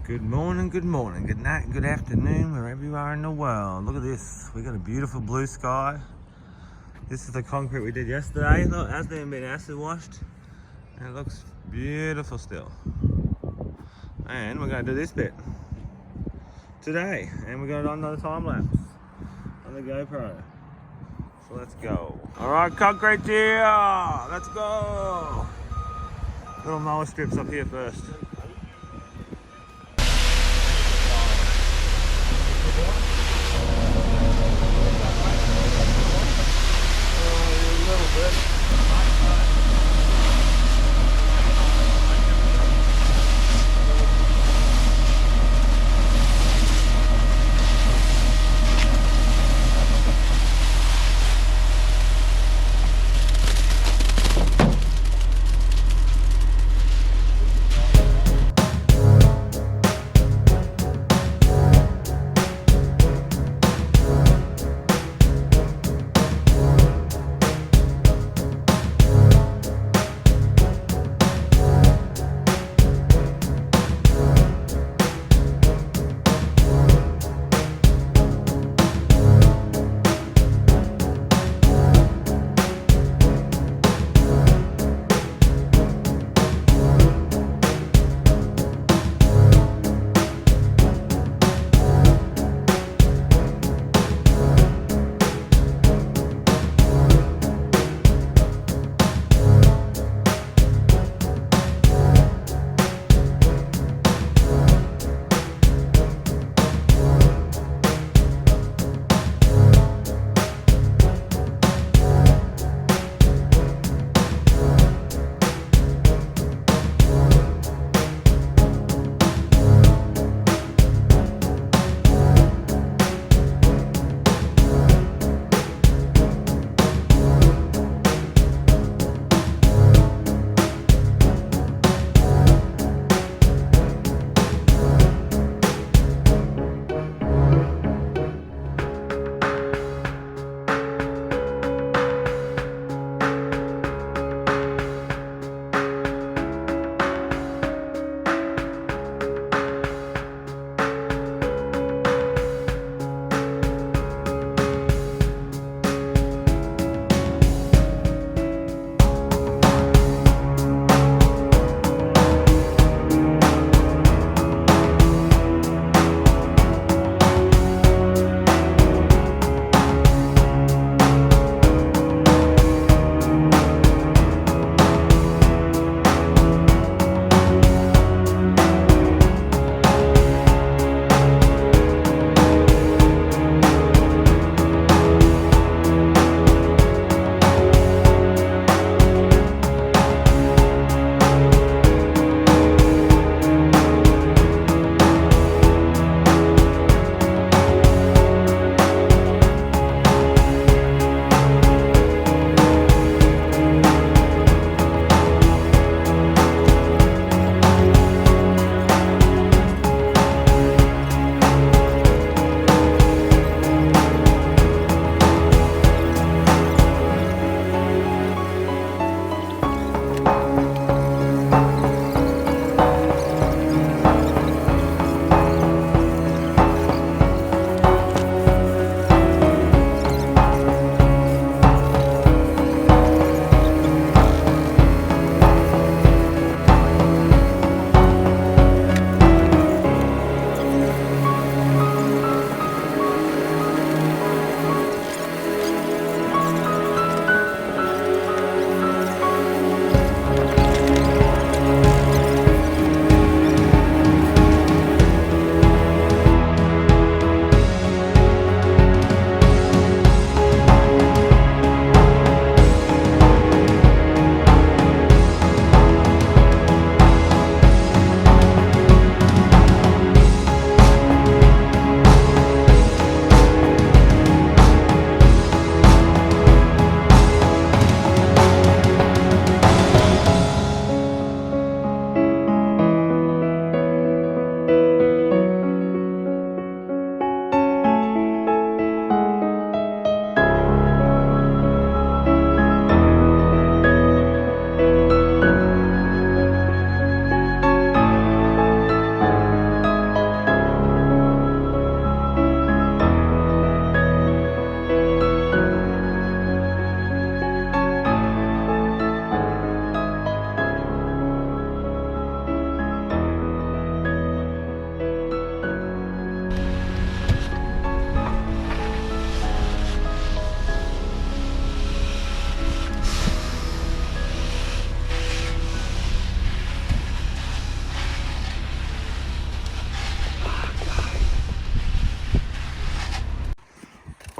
Good morning, good night, good afternoon, wherever you are in the world. Look at this. We got a beautiful blue sky. This is the concrete we did yesterday. Look, it hasn't even been acid washed. And it looks beautiful still. And we're going to do this bit today. And we're going to do another time lapse on the GoPro. So let's go. All right, concrete here. Let's go. Little mower strips up here first.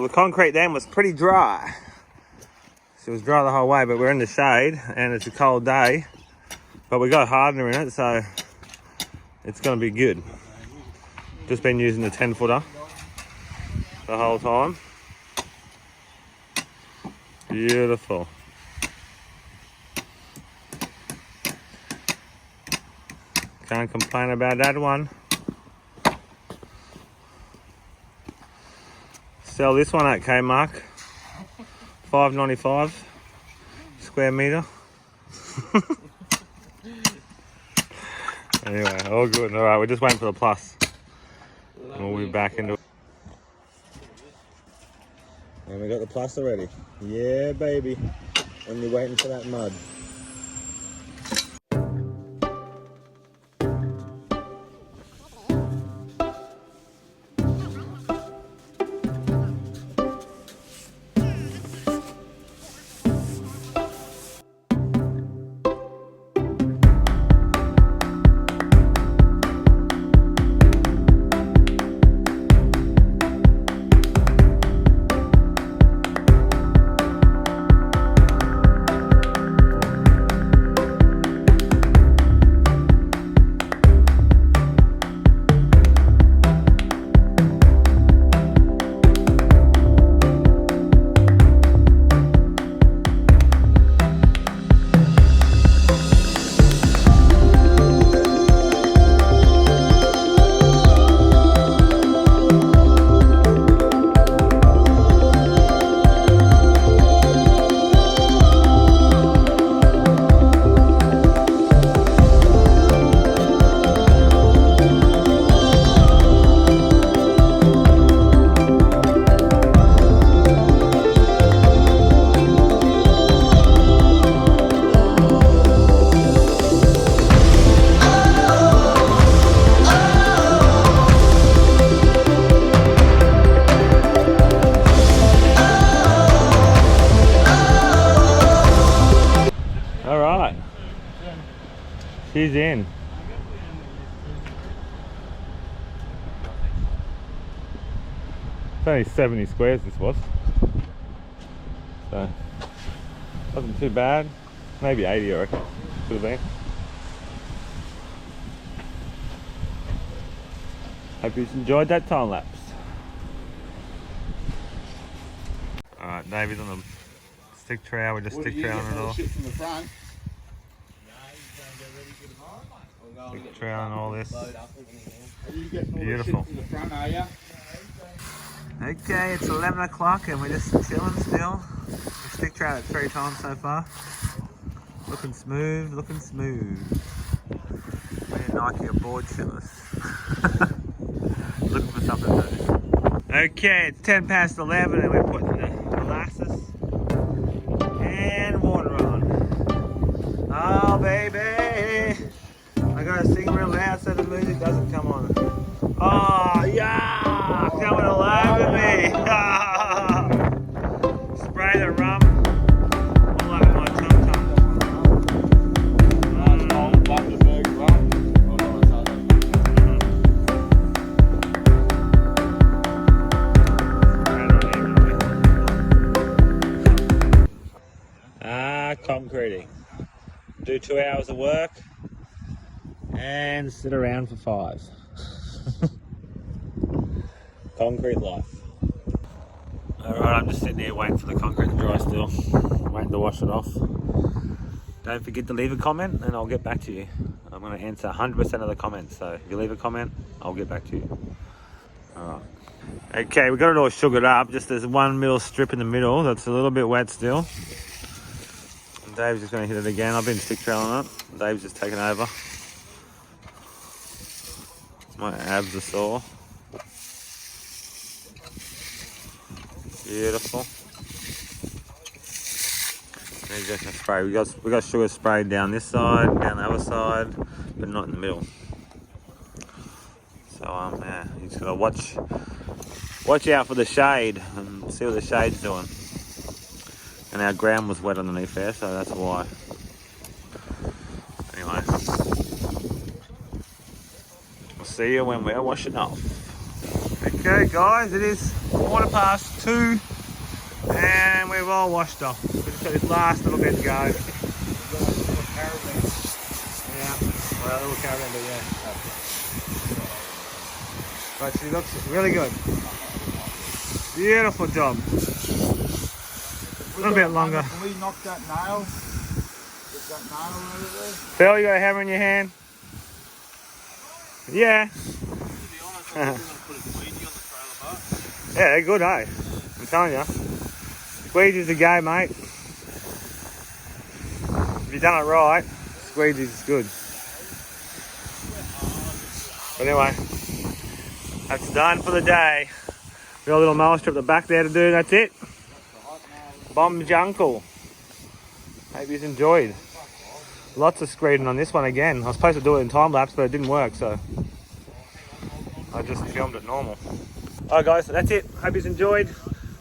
Well, the concrete then was pretty dry. So it was dry the whole way, but we're in the shade and it's a cold day. But we got hardener in it, so it's going to be good. Just been using the 10-footer the whole time. Beautiful. Can't complain about that one. Sell this one at Kmart. $5.95 square metre. Anyway, all good. All right, we're just waiting for the plus. And we'll be back into it. And we got the plus already. Yeah, baby. And you're waiting for that mud. She's in. It's only 70 squares this was. So, wasn't too bad. Maybe 80 I reckon. Could have been. Hope you enjoyed that time lapse. Alright, David's on the stick trowel. We're just stick troweling it all. Stick trowel and all this. Beautiful. Okay, it's 11 o'clock and we're just chilling still. We stick troweled it 3 times so far. Looking smooth, looking smooth. Me and Nike are bored shitless. Looking for something to do. Okay, it's 10 past 11 and we're putting the molasses and water on. Oh baby! I gotta sing real loud so the music doesn't come on. Oh yeah! Coming all over me! Spray the rum all over my tum-tum. Concreting. Do 2 hours of work and sit around for 5. Concrete life. Alright, I'm just sitting here waiting for the concrete to dry still. Waiting to wash it off. Don't forget to leave a comment and I'll get back to you. I'm going to answer 100% of the comments, so if you leave a comment, I'll get back to you. Alright. Okay, we got it all sugared up. Just there's one middle strip in the middle that's a little bit wet still. Dave's just going to hit it again. I've been stick troweling it. Dave's just taken over. My abs are sore. Beautiful. He's just going to spray. We got sugar sprayed down this side, down the other side, but not in the middle. So yeah, you just got to watch out for the shade and see what the shade's doing. And our ground was wet underneath there, so that's why. Anyway, we'll see you when we're washing off. Okay. Okay guys, it is 2:15 and we've all washed off. We've just got this last little bit to go. Yeah, well, a little caravan, but yeah. But she looks really good. Beautiful job. A little bit longer. Can we knock that nail? Get that nail over there? Phil, you got a hammer in your hand? Yeah. To be honest, I'm going to put a squeegee on the trailer bar. Yeah, they're good, eh? I'm telling you. Squeegee's the game, mate. If you've done it right, squeegee's good. But anyway, that's done for the day. We got a little mower strip at the back there to do, that's it. Bomb Jungle. Hope you enjoyed. Lots of screeding on this one again. I was supposed to do it in time lapse, but it didn't work, so I just filmed it normal. Alright guys, so that's it. Hope you enjoyed.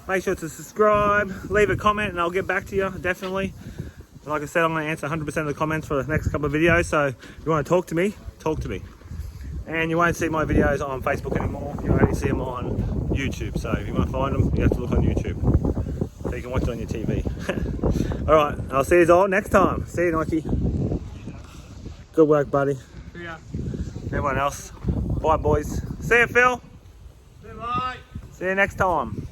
Make sure to subscribe, leave a comment, and I'll get back to you, definitely. Like I said, I'm going to answer 100% of the comments for the next couple of videos, so if you want to talk to me, talk to me. And you won't see my videos on Facebook anymore. You only see them on YouTube, so if you want to find them, you have to look on YouTube. So you can watch it on your TV. Alright, I'll see you all next time. See you, Nike. Good work, buddy. See ya. Everyone else. Bye, boys. See you, Phil. See you, mate. See you next time.